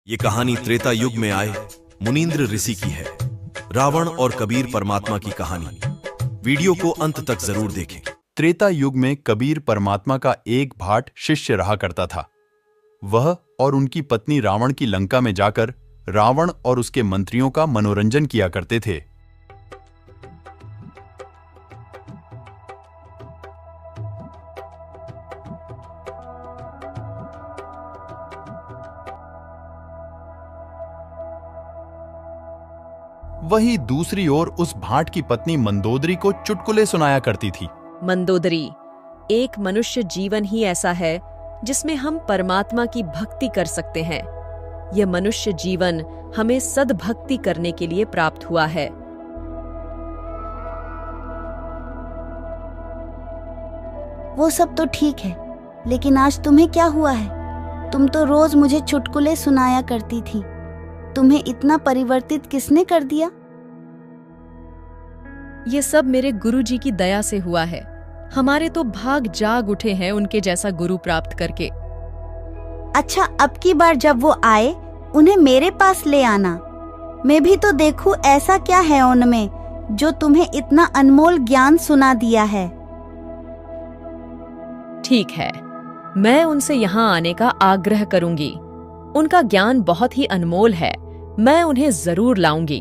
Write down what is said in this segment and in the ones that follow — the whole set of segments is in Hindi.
ये कहानी त्रेता युग में आए मुनींद्र ऋषि की है। रावण और कबीर परमात्मा की कहानी। वीडियो को अंत तक जरूर देखें। त्रेता युग में कबीर परमात्मा का एक भाट शिष्य रहा करता था। वह और उनकी पत्नी रावण की लंका में जाकर रावण और उसके मंत्रियों का मनोरंजन किया करते थे। वहीं दूसरी ओर उस भाट की पत्नी मंदोदरी को चुटकुले सुनाया करती थी। मंदोदरी, एक मनुष्य जीवन ही ऐसा है जिसमें हम परमात्मा की भक्ति कर सकते हैं। यह मनुष्य जीवन हमें सद्भक्ति करने के लिए प्राप्त हुआ है। वो सब तो ठीक है, लेकिन आज तुम्हें क्या हुआ है? तुम तो रोज मुझे चुटकुले सुनाया करती थी। तुम्हें इतना परिवर्तित किसने कर दिया? ये सब मेरे गुरुजी की दया से हुआ है। हमारे तो भाग जाग उठे हैं उनके जैसा गुरु प्राप्त करके। अच्छा, अब की बार जब वो आए उन्हें मेरे पास ले आना। मैं भी तो देखूं ऐसा क्या है उनमें जो तुम्हें इतना अनमोल ज्ञान सुना दिया है। ठीक है, मैं उनसे यहाँ आने का आग्रह करूंगी। उनका ज्ञान बहुत ही अनमोल है। मैं उन्हें जरूर लाऊंगी।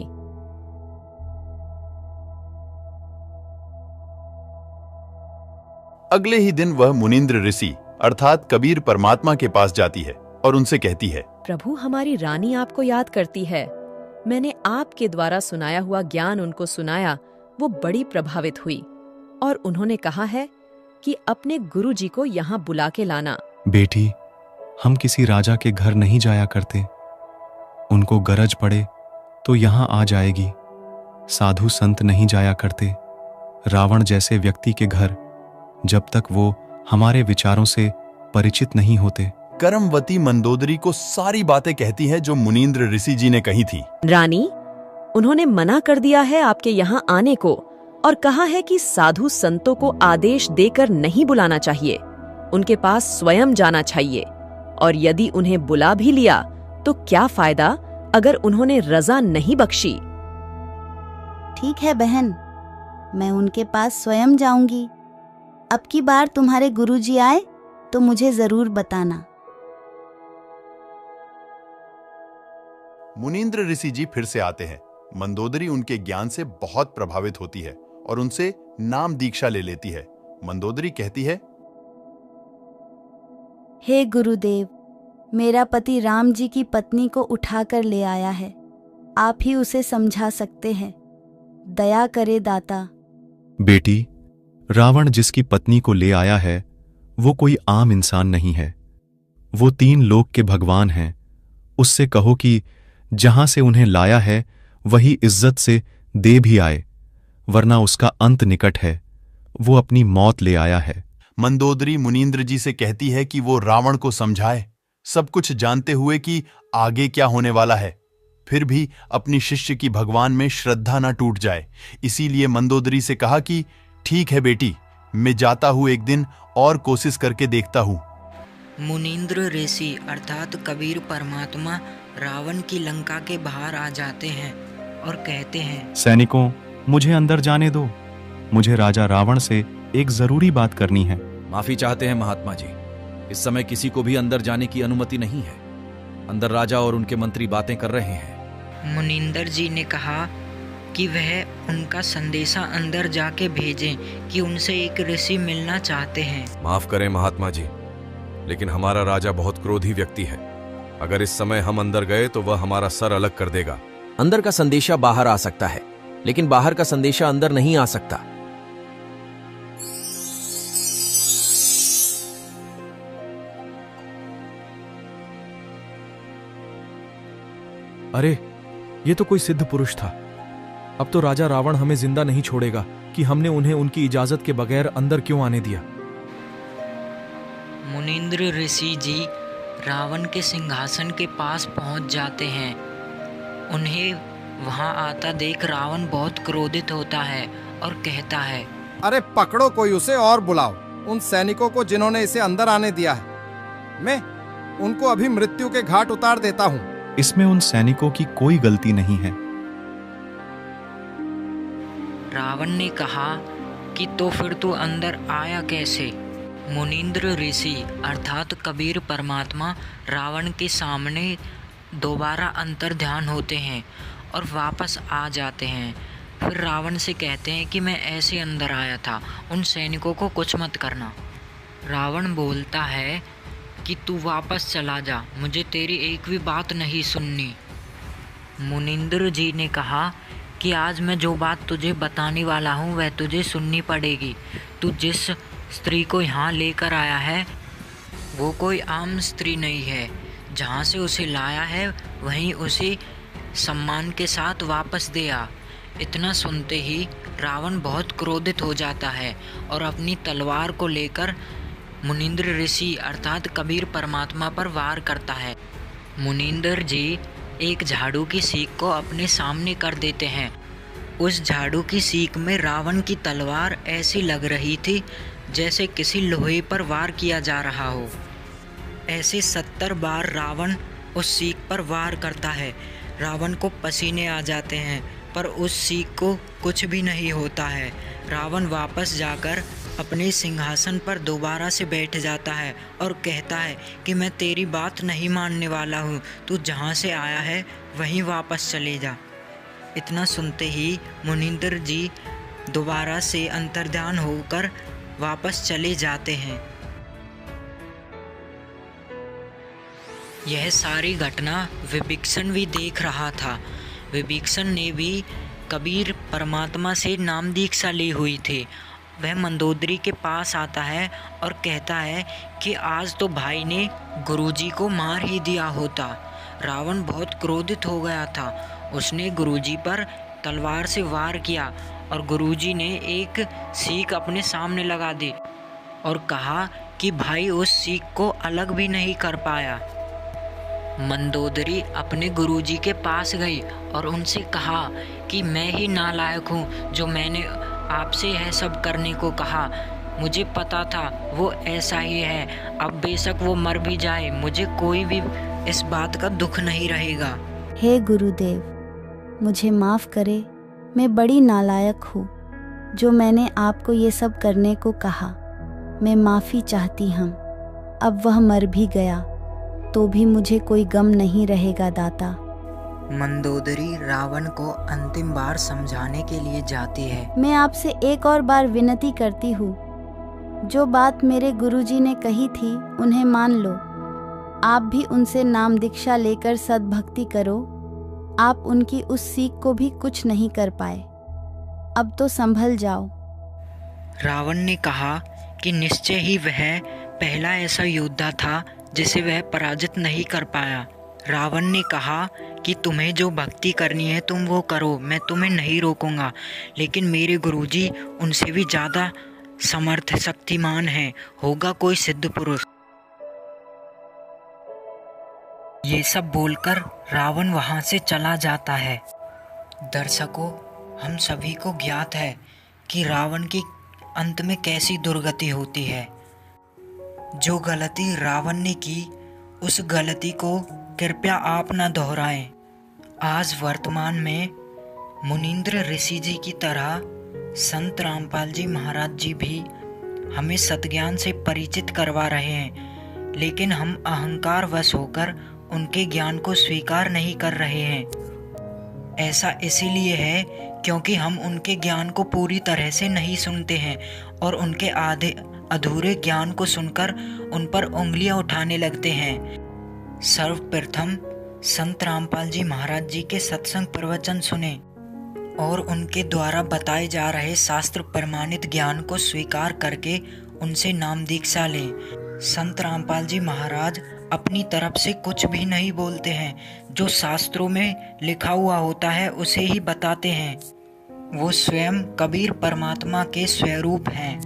अगले ही दिन वह मुनींद्र ऋषि अर्थात कबीर परमात्मा के पास जाती है और उनसे कहती है, प्रभु, हमारी रानी आपको याद करती है। मैंने आपके द्वारा सुनाया हुआ ज्ञान उनको सुनाया। वो बड़ी प्रभावित हुई और उन्होंने कहा है कि अपने गुरुजी को यहाँ बुला के लाना। बेटी, हम किसी राजा के घर नहीं जाया करते। उनको गरज पड़े तो यहाँ आ जाएगी। साधु संत नहीं जाया करते। रावण जैसे व्यक्ति के घर जब तक वो हमारे विचारों से परिचित नहीं होते। कर्मवती मंदोदरी को सारी बातें कहती है जो मुनींद्र ऋषि जी ने कही थी। रानी, उन्होंने मना कर दिया है आपके यहाँ आने को और कहा है कि साधु संतों को आदेश देकर नहीं बुलाना चाहिए। उनके पास स्वयं जाना चाहिए। और यदि उन्हें बुला भी लिया तो क्या फायदा अगर उन्होंने रजा नहीं बख्शी। ठीक है बहन, मैं उनके पास स्वयं जाऊंगी। अब की बार तुम्हारे गुरुजी आए तो मुझे जरूर बताना। मुनींद्र ऋषि जी फिर से आते हैं। मंदोदरी उनके ज्ञान से बहुत प्रभावित होती है और उनसे नाम दीक्षा ले लेती है। मंदोदरी कहती है, हे गुरुदेव, मेरा पति राम जी की पत्नी को उठाकर ले आया है। आप ही उसे समझा सकते हैं। दया करे दाता। बेटी, रावण जिसकी पत्नी को ले आया है वो कोई आम इंसान नहीं है। वो 3 लोक के भगवान हैं। उससे कहो कि जहां से उन्हें लाया है वही इज्जत से दे भी आए, वरना उसका अंत निकट है। वो अपनी मौत ले आया है। मंदोदरी मुनींद्र जी से कहती है कि वो रावण को समझाए, सब कुछ जानते हुए कि आगे क्या होने वाला है, फिर भी अपनी शिष्य की भगवान में श्रद्धा न टूट जाए। इसीलिए मंदोदरी से कहा कि ठीक है बेटी, मैं जाता हूं, एक दिन और कोशिश करके देखता हूं। मुनींद्र ऋषि अर्थात कबीर परमात्मा रावण की लंका के बाहर आ जाते हैं और कहते हैं, सैनिकों, मुझे अंदर जाने दो। मुझे राजा रावण से एक जरूरी बात करनी है। माफी चाहते हैं महात्मा जी, इस समय किसी को भी अंदर जाने की अनुमति नहीं है। अंदर राजा और उनके मंत्री बातें कर रहे हैं। मुनींद्र जी ने कहा कि वह उनका संदेशा अंदर जाके भेजें कि उनसे एक ऋषि मिलना चाहते हैं। माफ करें महात्मा जी, लेकिन हमारा राजा बहुत क्रोधी व्यक्ति है। अगर इस समय हम अंदर गए तो वह हमारा सर अलग कर देगा। अंदर का संदेशा बाहर आ सकता है, लेकिन बाहर का संदेशा अंदर नहीं आ सकता। अरे, ये तो कोई सिद्ध पुरुष था। अब तो राजा रावण हमें जिंदा नहीं छोड़ेगा कि हमने उन्हें उनकी इजाजत के बगैर अंदर क्यों आने दिया। मुनींद्र ऋषि जी रावण के सिंहासन के पास पहुंच जाते हैं। उन्हें वहां आता देख रावण बहुत क्रोधित होता है और कहता है, अरे पकड़ो कोई उसे और बुलाओ उन सैनिकों को जिन्होंने इसे अंदर आने दिया है। मैं उनको अभी मृत्यु के घाट उतार देता हूँ। इसमें उन सैनिकों की कोई गलती नहीं है। रावण ने कहा कि तो फिर तू अंदर आया कैसे? मुनींद्र ऋषि अर्थात कबीर परमात्मा रावण के सामने दोबारा अंतर्ध्यान होते हैं और वापस आ जाते हैं। फिर रावण से कहते हैं कि मैं ऐसे अंदर आया था, उन सैनिकों को कुछ मत करना। रावण बोलता है कि तू वापस चला जा, मुझे तेरी एक भी बात नहीं सुननी। मुनींद्र जी ने कहा कि आज मैं जो बात तुझे बताने वाला हूँ वह तुझे सुननी पड़ेगी। तू जिस स्त्री को यहाँ लेकर आया है वो कोई आम स्त्री नहीं है। जहाँ से उसे लाया है वहीं उसे सम्मान के साथ वापस दे आ। इतना सुनते ही रावण बहुत क्रोधित हो जाता है और अपनी तलवार को लेकर मुनींद्र ऋषि अर्थात कबीर परमात्मा पर वार करता है। मुनींद्र जी एक झाड़ू की सीख को अपने सामने कर देते हैं। उस झाड़ू की सीख में रावण की तलवार ऐसी लग रही थी जैसे किसी लोहे पर वार किया जा रहा हो। ऐसे 70 बार रावण उस सीख पर वार करता है। रावण को पसीने आ जाते हैं पर उस सीख को कुछ भी नहीं होता है। रावण वापस जाकर अपने सिंहासन पर दोबारा से बैठ जाता है और कहता है कि मैं तेरी बात नहीं मानने वाला हूँ, तू जहाँ से आया है वहीं वापस चले जा। इतना सुनते ही मुनींद्र जी दोबारा से अंतर्ध्यान होकर वापस चले जाते हैं। यह सारी घटना विभीषण भी देख रहा था। विभीषण ने भी कबीर परमात्मा से नाम दीक्षा ली हुई थी। वह मंदोदरी के पास आता है और कहता है कि आज तो भाई ने गुरुजी को मार ही दिया होता। रावण बहुत क्रोधित हो गया था। उसने गुरुजी पर तलवार से वार किया और गुरुजी ने एक सीख अपने सामने लगा दी और कहा कि भाई उस सीख को अलग भी नहीं कर पाया। मंदोदरी अपने गुरुजी के पास गई और उनसे कहा कि मैं ही नालायक हूँ जो मैंने आपसे यह सब करने को कहा। मुझे पता था वो ऐसा ही है। अब बेशक वो मर भी जाए, मुझे कोई भी इस बात का दुख नहीं रहेगा। हे गुरुदेव, मुझे माफ़ करे, मैं बड़ी नालायक हूँ जो मैंने आपको ये सब करने को कहा। मैं माफ़ी चाहती हूँ। अब वह मर भी गया तो भी मुझे कोई गम नहीं रहेगा दाता। मंदोदरी रावण को अंतिम बार समझाने के लिए जाती है। मैं आपसे एक और बार विनती करती हूँ, जो बात मेरे गुरुजी ने कही थी उन्हें मान लो। आप भी उनसे नाम दीक्षा लेकर सद्भक्ति करो। आप उनकी उस सीख को भी कुछ नहीं कर पाए। अब तो संभल जाओ। रावण ने कहा कि निश्चय ही वह पहला ऐसा योद्धा था जिसे वह पराजित नहीं कर पाया। रावण ने कहा कि तुम्हें जो भक्ति करनी है तुम वो करो, मैं तुम्हें नहीं रोकूंगा। लेकिन मेरे गुरुजी उनसे भी ज़्यादा समर्थ शक्तिमान है, होगा कोई सिद्ध पुरुष। ये सब बोलकर रावण वहाँ से चला जाता है। दर्शकों, हम सभी को ज्ञात है कि रावण की अंत में कैसी दुर्गति होती है। जो गलती रावण ने की उस गलती को कृपया आप न दोहराएं। आज वर्तमान में मुनींद्र ऋषि जी की तरह संत रामपाल जी महाराज जी भी हमें सतज्ञान से परिचित करवा रहे हैं, लेकिन हम अहंकार वश होकर उनके ज्ञान को स्वीकार नहीं कर रहे हैं। ऐसा इसीलिए है क्योंकि हम उनके ज्ञान को पूरी तरह से नहीं सुनते हैं और उनके आधे अधूरे ज्ञान को सुनकर उन पर उंगलियां उठाने लगते हैं। सर्वप्रथम संत रामपाल जी महाराज जी के सत्संग प्रवचन सुने और उनके द्वारा बताए जा रहे शास्त्र प्रमाणित ज्ञान को स्वीकार करके उनसे नाम दीक्षा लें। संत रामपाल जी महाराज अपनी तरफ से कुछ भी नहीं बोलते हैं, जो शास्त्रों में लिखा हुआ होता है उसे ही बताते हैं। वो स्वयं कबीर परमात्मा के स्वरूप हैं।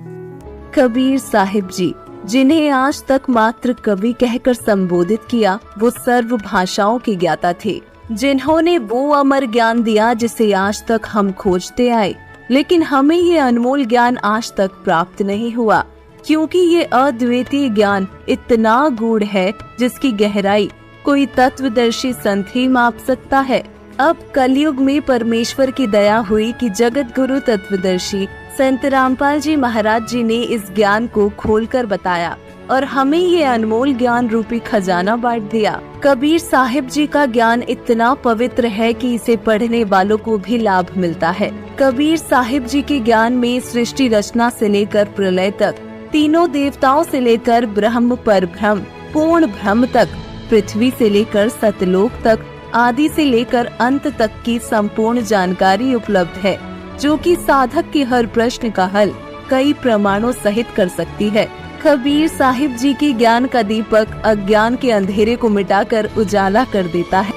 कबीर साहिब जी, जिन्हें आज तक मात्र कवि कहकर संबोधित किया, वो सर्व भाषाओं के ज्ञाता थे, जिन्होंने वो अमर ज्ञान दिया जिसे आज तक हम खोजते आए, लेकिन हमें ये अनमोल ज्ञान आज तक प्राप्त नहीं हुआ, क्योंकि ये अद्वितीय ज्ञान इतना गूढ़ है जिसकी गहराई कोई तत्वदर्शी संत ही माप सकता है। अब कलयुग में परमेश्वर की दया हुई कि जगत गुरु तत्वदर्शी संत रामपाल जी महाराज जी ने इस ज्ञान को खोलकर बताया और हमें ये अनमोल ज्ञान रूपी खजाना बांट दिया। कबीर साहिब जी का ज्ञान इतना पवित्र है कि इसे पढ़ने वालों को भी लाभ मिलता है। कबीर साहिब जी के ज्ञान में सृष्टि रचना से लेकर प्रलय तक, तीनों देवताओं से लेकर ब्रह्म पर ब्रह्म, पूर्ण ब्रह्म तक, पृथ्वी से लेकर सतलोक तक, आदि से लेकर अंत तक की संपूर्ण जानकारी उपलब्ध है, जो कि साधक के हर प्रश्न का हल कई प्रमाणों सहित कर सकती है। कबीर साहिब जी की ज्ञान का दीपक अज्ञान के अंधेरे को मिटाकर उजाला कर देता है।